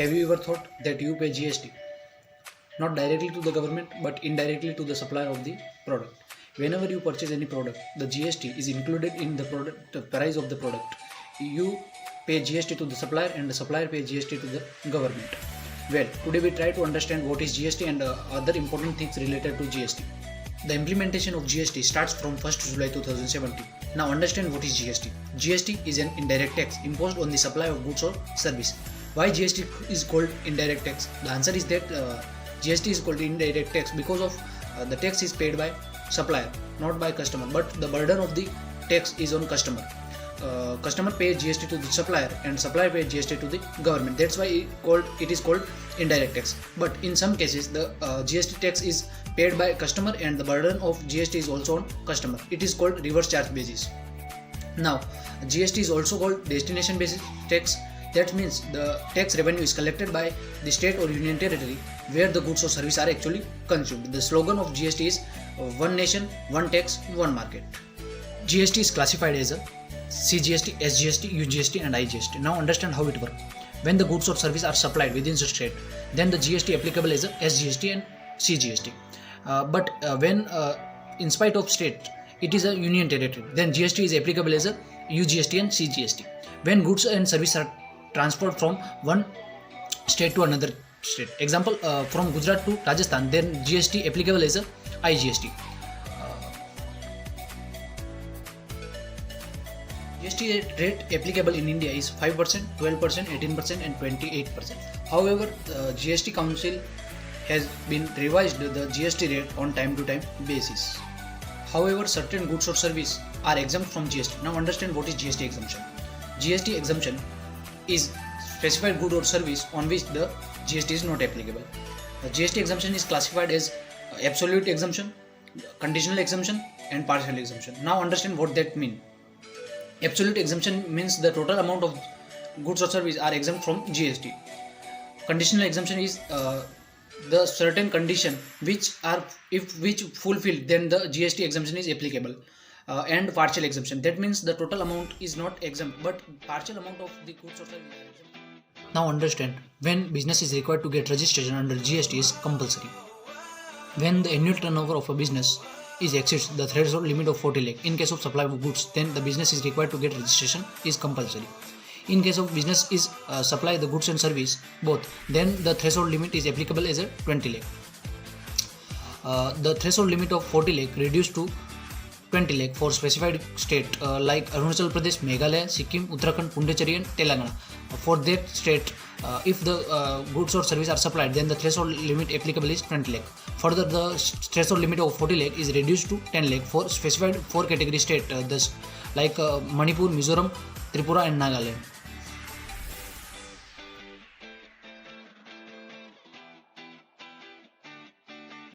Have you ever thought that you pay GST? Not directly to the government but indirectly to the supplier of the product. Whenever you purchase any product, the GST is included in the product, the price of the product. You pay GST to the supplier and the supplier pays GST to the government. Well, today we try to understand what is GST and other important things related to GST. The implementation of GST starts from 1st July 2017. Now understand what is GST. GST is an indirect tax imposed on the supply of goods or service. Why GST is called indirect tax? The answer is that GST is called indirect tax because of the tax is paid by supplier, not by customer, but the burden of the tax is on customer. Customer pays GST to the supplier and supplier pays GST to the government. That's why it is called indirect tax. But in some cases the GST tax is paid by customer and the burden of GST is also on customer. It is called reverse charge basis. Now GST is also called destination basis tax. That means the tax revenue is collected by the state or union territory where the goods or service are actually consumed. The slogan of GST is one nation, one tax, one market. GST is classified as a CGST, SGST, UGST and IGST. Now understand how it works. When the goods or service are supplied within the state, then the GST applicable is a SGST and CGST. But when in spite of state it is a union territory, then GST is applicable as a UGST and CGST. When goods and service are transferred from one state to another state, example from Gujarat to Rajasthan, then GST applicable as a IGST. GST rate applicable in India is 5%, 12%, 18% and 28%. However, GST Council has been revised the GST rate on time to time basis. However, certain goods or service are exempt from GST. Now understand what is GST exemption. GST exemption is specified good or service on which the GST is not applicable. The GST exemption is classified as absolute exemption, conditional exemption and partial exemption. Now understand what that means. Absolute exemption means the total amount of goods or service are exempt from GST. Conditional exemption is the certain condition which fulfilled, then the GST exemption is applicable. And partial exemption, that means the total amount is not exempt but partial amount of the goods or service are exempt. Now understand, when business is required to get registration under GST is compulsory. When the annual turnover of a business is exceeds the threshold limit of 40 lakh in case of supply of goods, then the business is required to get registration is compulsory. In case of business is supply the goods and service both, then the threshold limit is applicable as a 20 lakh. The threshold limit of 40 lakh reduced to 20 lakh for specified state like Arunachal Pradesh, Meghalaya, Sikkim, Uttarakhand, Pondicherry and Telangana. For that state, if the goods or service are supplied, then the threshold limit applicable is 20 lakh. Further, the threshold limit of 40 lakh is reduced to 10 lakh for specified 4 category state thus like Manipur, Mizoram, Tripura and Nagaland.